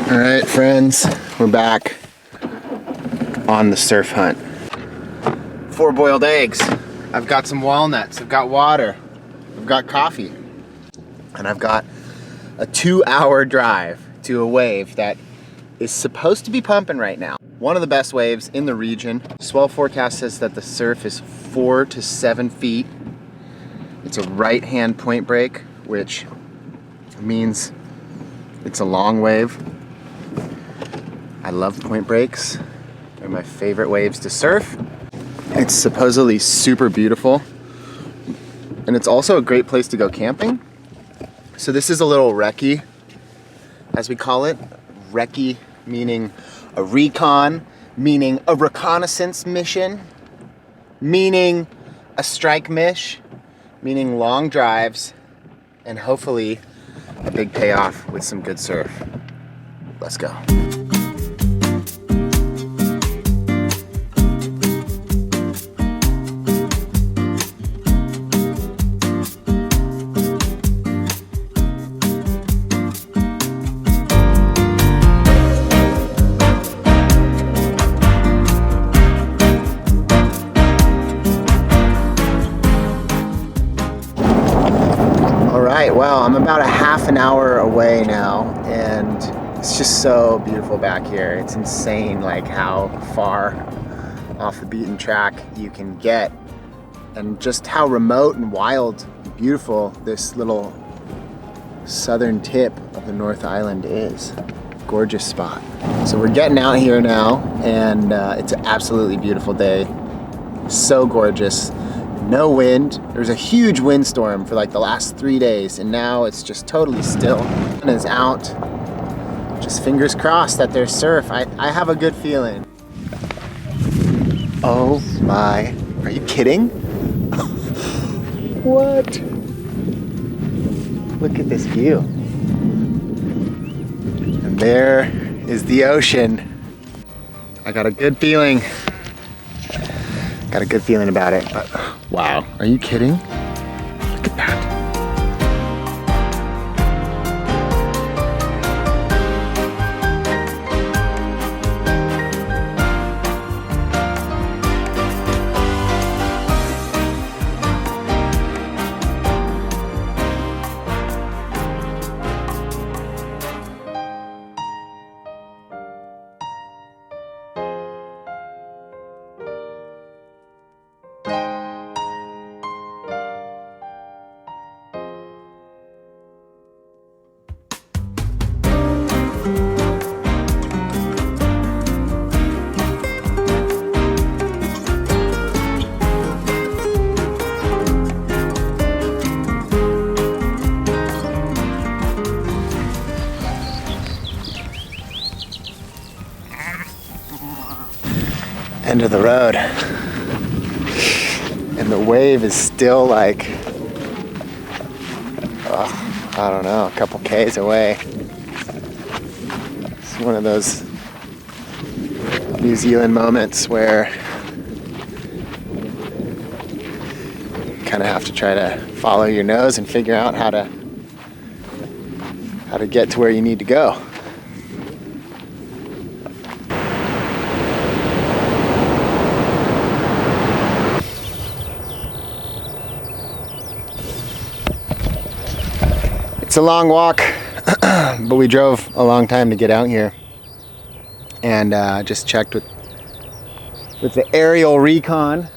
All right, friends, we're back on the surf hunt. 4 boiled eggs. I've got some walnuts. I've got water. I've got coffee. And I've got a 2-hour drive to a wave that is supposed to be pumping right now. One of the best waves in the region. Swell forecast says that the surf is 4 to 7 feet. It's a right-hand point break, which means it's a long wave. I love point breaks. They're my favorite waves to surf. It's supposedly super beautiful. And it's also a great place to go camping. So this is a little recce, as we call it. Recce meaning a recon, meaning a reconnaissance mission, meaning a strike mish, meaning long drives, and hopefully a big payoff with some good surf. Let's go. Well, I'm about a half an hour away now, and it's just so beautiful back here. It's insane, like how far off the beaten track you can get, and just how remote and wild and beautiful this little southern tip of the North Island is. Gorgeous spot. So we're getting out here now, and it's an absolutely beautiful day. So gorgeous. No wind. There's a huge windstorm for like the last 3 days, and now it's just totally still. And it's out. Just fingers crossed that there's surf. I have a good feeling. Oh my, are you kidding? What? Look at this view. And there is the ocean. I got a good feeling. Got a good feeling about it, but wow, are you kidding? Look at that. End of the road, and the wave is still like, I don't know, a couple Ks away. It's one of those New Zealand moments where you kind of have to try to follow your nose and figure out how to get to where you need to go. It's a long walk, but we drove a long time to get out here, and just checked with the aerial recon,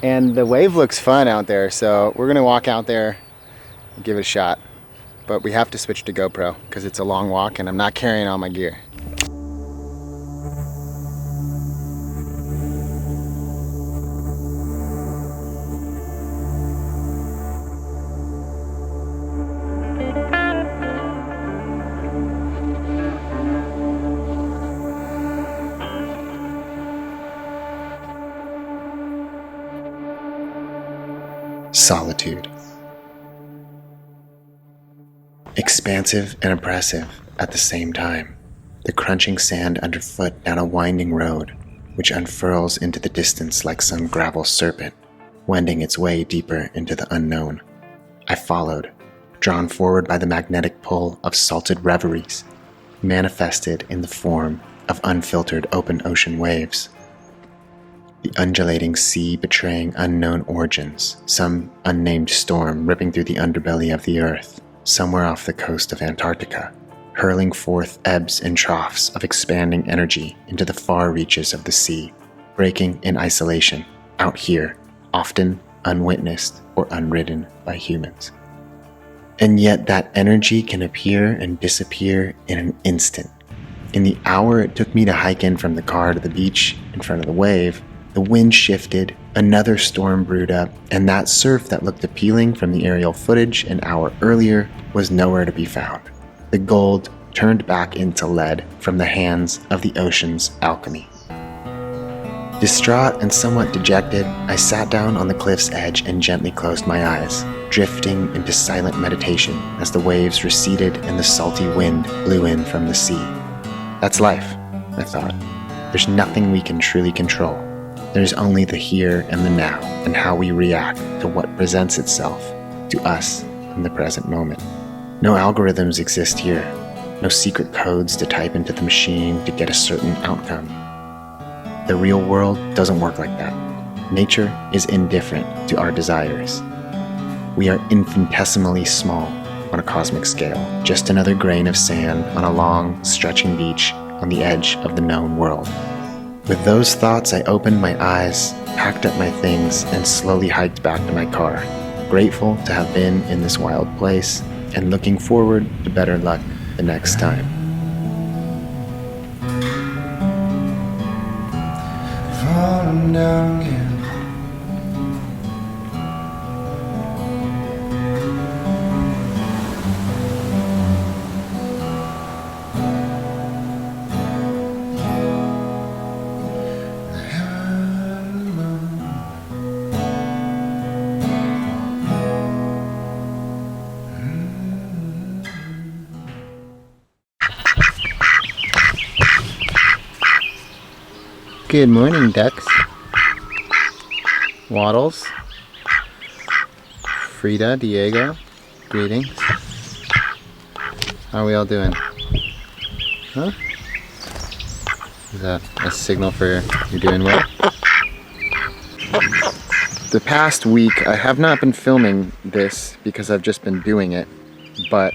and the wave looks fun out there, so we're gonna walk out there and give it a shot. But we have to switch to GoPro because it's a long walk and I'm not carrying all my gear. Solitude. Expansive and oppressive at the same time. The crunching sand underfoot down a winding road, which unfurls into the distance like some gravel serpent, wending its way deeper into the unknown. I followed, drawn forward by the magnetic pull of salted reveries. manifested in the form of unfiltered open ocean waves. The undulating sea betraying unknown origins, some unnamed storm ripping through the underbelly of the earth, somewhere off the coast of Antarctica, hurling forth ebbs and troughs of expanding energy into the far reaches of the sea, breaking in isolation, out here, often unwitnessed or unridden by humans. And yet that energy can appear and disappear in an instant. In the hour it took me to hike in from the car to the beach in front of the wave, the wind shifted, another storm brewed up, and that surf that looked appealing from the aerial footage an hour earlier was nowhere to be found. The gold turned back into lead from the hands of the ocean's alchemy. Distraught and somewhat dejected, I sat down on the cliff's edge and gently closed my eyes, drifting into silent meditation as the waves receded and the salty wind blew in from the sea. That's life, I thought. There's nothing we can truly control. There's only the here and the now and how we react to what presents itself to us in the present moment. No algorithms exist here, no secret codes to type into the machine to get a certain outcome. The real world doesn't work like that. Nature is indifferent to our desires. We are infinitesimally small on a cosmic scale, just another grain of sand on a long, stretching beach on the edge of the known world. With those thoughts, I opened my eyes, packed up my things, and slowly hiked back to my car, grateful to have been in this wild place and looking forward to better luck the next time. Falling down again. Good morning, ducks. Waddles. Frida, Diego, greetings. How are we all doing? Huh? Is that a signal for you're doing well? The past week, I have not been filming this because I've just been doing it, but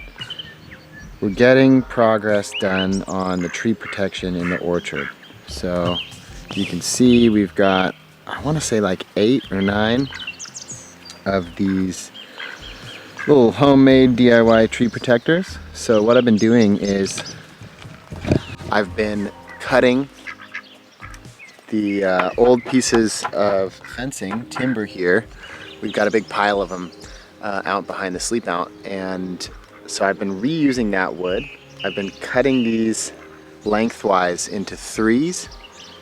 we're getting progress done on the tree protection in the orchard. So you can see we've got, I want to say like 8 or 9 of these little homemade DIY tree protectors. So what I've been doing is I've been cutting the old pieces of fencing, timber here. We've got a big pile of them out behind the sleep out, and so I've been reusing that wood. I've been cutting these lengthwise into 3s,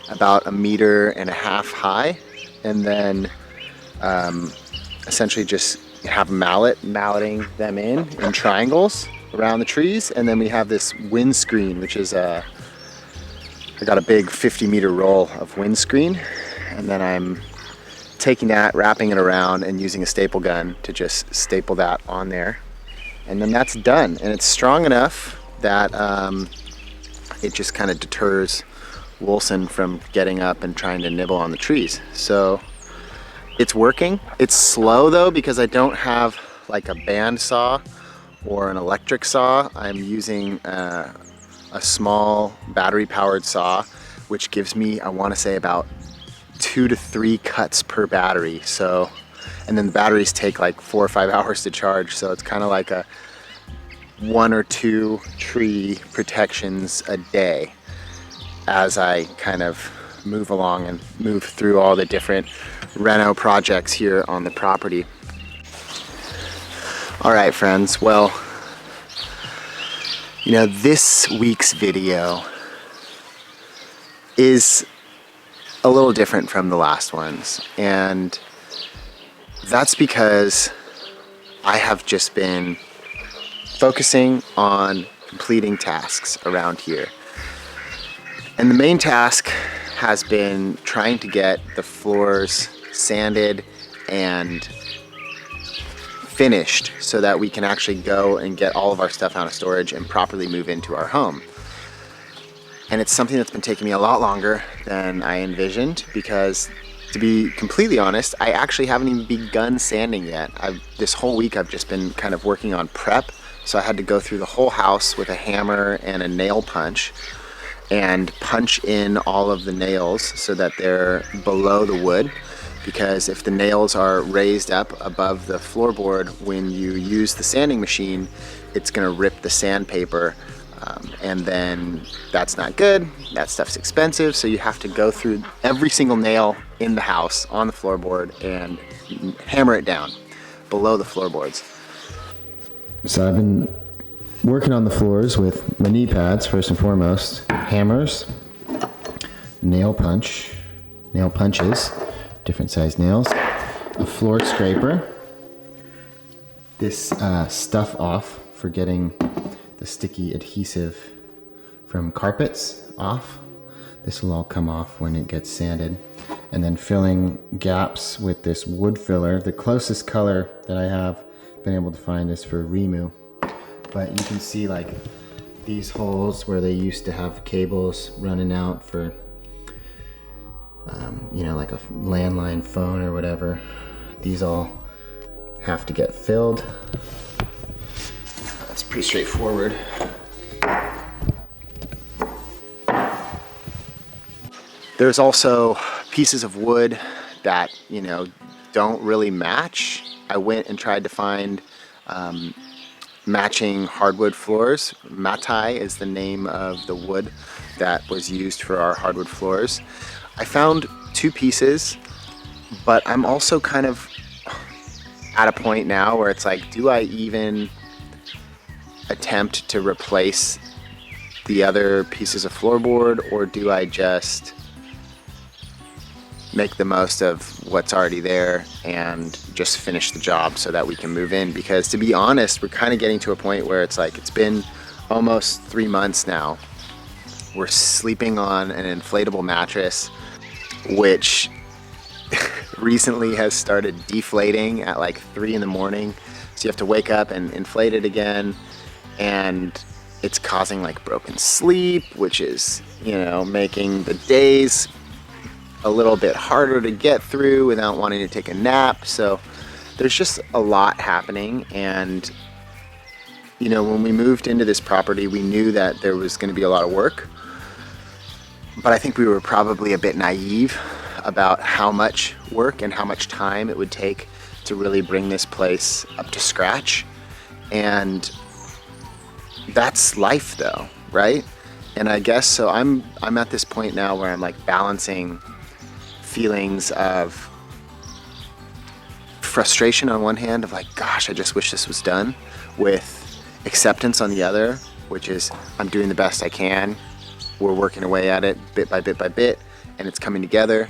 about 1.5 meters high, and then essentially just have malleting them in triangles around the trees. And then we have this windscreen, which is I got a big 50-meter roll of windscreen, and then I'm taking that, wrapping it around, and using a staple gun to just staple that on there. And then that's done, and it's strong enough that it just kind of deters Wilson from getting up and trying to nibble on the trees. So it's working. It's slow though, because I don't have like a band saw or an electric saw. I'm using a small battery powered saw, which gives me, I want to say, about 2 to 3 cuts per battery. So, and then the batteries take like 4 or 5 hours to charge. So it's kind of like a 1 or 2 tree protections a day as I kind of move along and move through all the different reno projects here on the property. All right, friends, well, you know, this week's video is a little different from the last ones, and that's because I have just been focusing on completing tasks around here. And the main task has been trying to get the floors sanded and finished so that we can actually go and get all of our stuff out of storage and properly move into our home. And it's something that's been taking me a lot longer than I envisioned because, to be completely honest, I actually haven't even begun sanding yet. This whole week I've just been kind of working on prep, so I had to go through the whole house with a hammer and a nail punch and punch in all of the nails so that they're below the wood, because if the nails are raised up above the floorboard when you use the sanding machine, it's going to rip the sandpaper. And then that's not good. That stuff's expensive, so you have to go through every single nail in the house on the floorboard and hammer it down below the floorboards. So I've been working on the floors with my knee pads first and foremost, hammers, nail punches, different size nails, a floor scraper, this stuff off for getting the sticky adhesive from carpets off. This will all come off when it gets sanded. And then filling gaps with this wood filler. The closest color that I have been able to find is for Remu. But you can see like these holes where they used to have cables running out for, like a landline phone or whatever. These all have to get filled. It's pretty straightforward. There's also pieces of wood that, don't really match. I went and tried to find matching hardwood floors. Matai is the name of the wood that was used for our hardwood floors. I found 2 pieces, but I'm also kind of at a point now where it's like, do I even attempt to replace the other pieces of floorboard, or do I just make the most of what's already there and just finish the job so that we can move in? Because to be honest, we're kind of getting to a point where it's like, it's been almost 3 months now. We're sleeping on an inflatable mattress, which recently has started deflating at like 3 in the morning. So you have to wake up and inflate it again. And it's causing like broken sleep, which is, making the days a little bit harder to get through without wanting to take a nap. So there's just a lot happening. And, when we moved into this property, we knew that there was going to be a lot of work. But I think we were probably a bit naive about how much work and how much time it would take to really bring this place up to scratch. And that's life though, right? And I guess so I'm at this point now where I'm like balancing feelings of frustration on one hand of like, gosh, I just wish this was done, with acceptance on the other, which is I'm doing the best I can. We're working away at it bit by bit by bit, and it's coming together.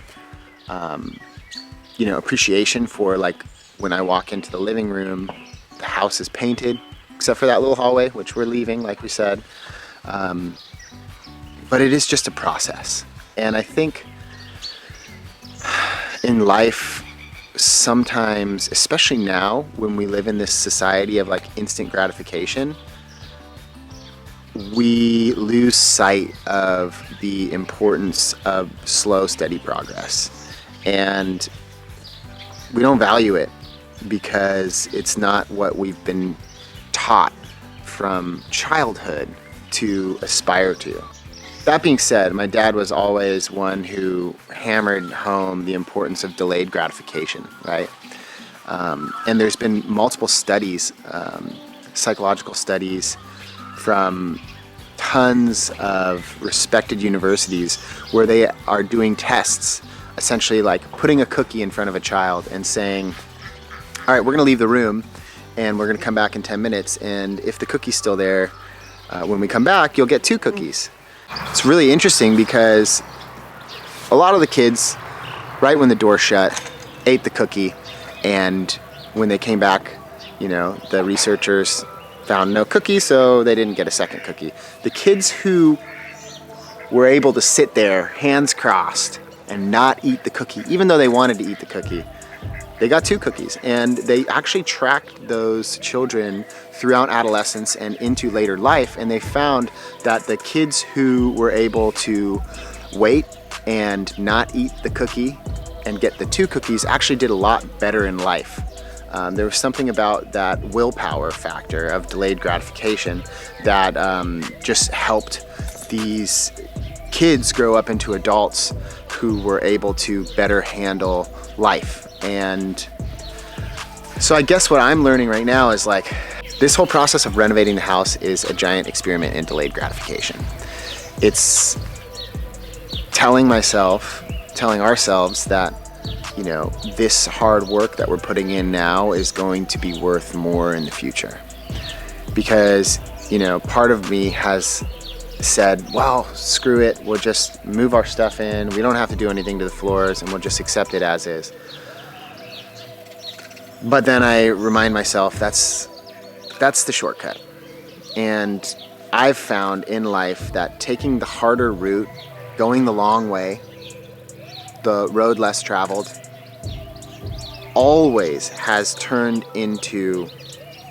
Appreciation for like when I walk into the living room, the house is painted, except for that little hallway, which we're leaving, like we said. But it is just a process. And I think in life, sometimes, especially now when we live in this society of like instant gratification, we lose sight of the importance of slow, steady progress. And we don't value it because it's not what we've been taught from childhood to aspire to. That being said, my dad was always one who hammered home the importance of delayed gratification, right? And there's been multiple studies, psychological studies from tons of respected universities where they are doing tests, essentially like putting a cookie in front of a child and saying, all right, we're gonna leave the room and we're gonna come back in 10 minutes. And if the cookie's still there, when we come back, you'll get 2 cookies. It's really interesting because a lot of the kids, right when the door shut, ate the cookie, and when they came back, the researchers found no cookie, so they didn't get a second cookie. The kids who were able to sit there, hands crossed, and not eat the cookie, even though they wanted to eat the cookie, They got 2 cookies, and they actually tracked those children throughout adolescence and into later life, and they found that the kids who were able to wait and not eat the cookie and get the 2 cookies actually did a lot better in life. There was something about that willpower factor of delayed gratification that just helped these kids grow up into adults who were able to better handle life. And so I guess what I'm learning right now is like, this whole process of renovating the house is a giant experiment in delayed gratification. It's telling ourselves that, you know, this hard work that we're putting in now is going to be worth more in the future. Because, you know, part of me has said, well, screw it, we'll just move our stuff in, we don't have to do anything to the floors, and we'll just accept it as is. But then I remind myself that's the shortcut. And I've found in life that taking the harder route, going the long way, the road less traveled, always has turned into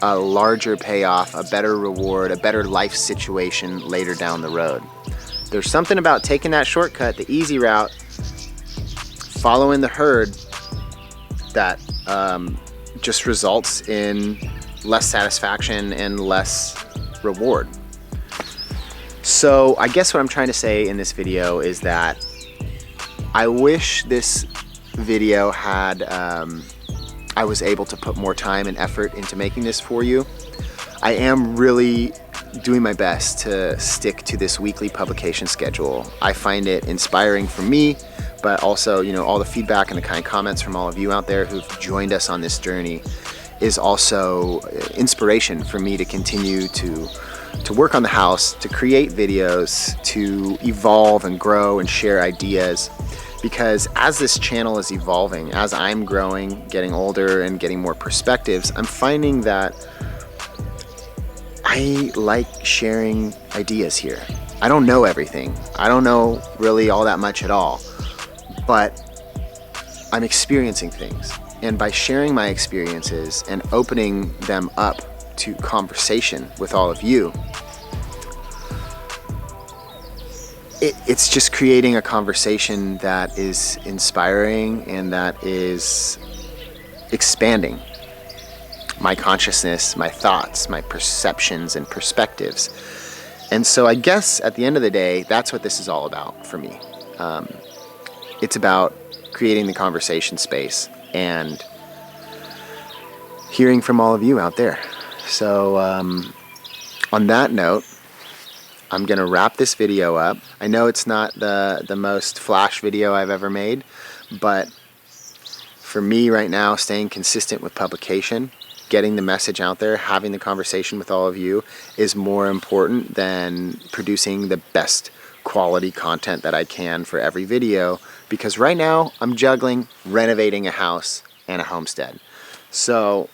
a larger payoff, a better reward, a better life situation later down the road. There's something about taking that shortcut, the easy route, following the herd, that just results in less satisfaction and less reward. So I guess what I'm trying to say in this video is that I wish this video had I was able to put more time and effort into making this for you. I am really doing my best to stick to this weekly publication schedule. I find it inspiring for me, but also, you know, all the feedback and the kind comments from all of you out there who've joined us on this journey is also inspiration for me to continue to work on the house, to create videos, to evolve and grow and share ideas. Because as this channel is evolving, as I'm growing, getting older and getting more perspectives, I'm finding that I like sharing ideas here. I don't know everything. I don't know really all that much at all, but I'm experiencing things. And by sharing my experiences and opening them up to conversation with all of you, it's just creating a conversation that is inspiring and that is expanding my consciousness, my thoughts, my perceptions and perspectives. And so I guess at the end of the day, that's what this is all about for me. It's about creating the conversation space and hearing from all of you out there. So on that note, I'm gonna wrap this video up. I know it's not the most flash video I've ever made, but for me right now, staying consistent with publication, getting the message out there, having the conversation with all of you is more important than producing the best quality content that I can for every video, because right now I'm juggling renovating a house and a homestead. So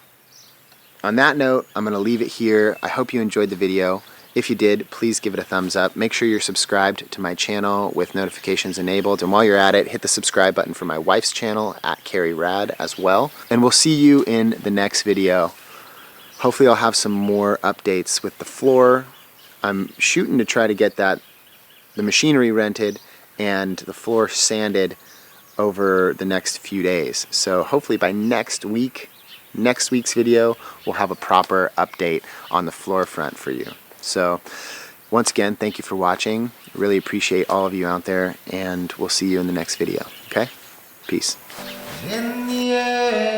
on that note, I'm gonna leave it here. I hope you enjoyed the video. If you did, please give it a thumbs up. Make sure you're subscribed to my channel with notifications enabled. And while you're at it, hit the subscribe button for my wife's channel at Carrie Rad as well. And we'll see you in the next video. Hopefully I'll have some more updates with the floor. I'm shooting to try to get the machinery rented and the floor sanded over the next few days. So hopefully by next week's video, we'll have a proper update on the floor front for you. So once again, thank you for watching. Really appreciate all of you out there, and we'll see you in the next video. Okay? Peace. In the air.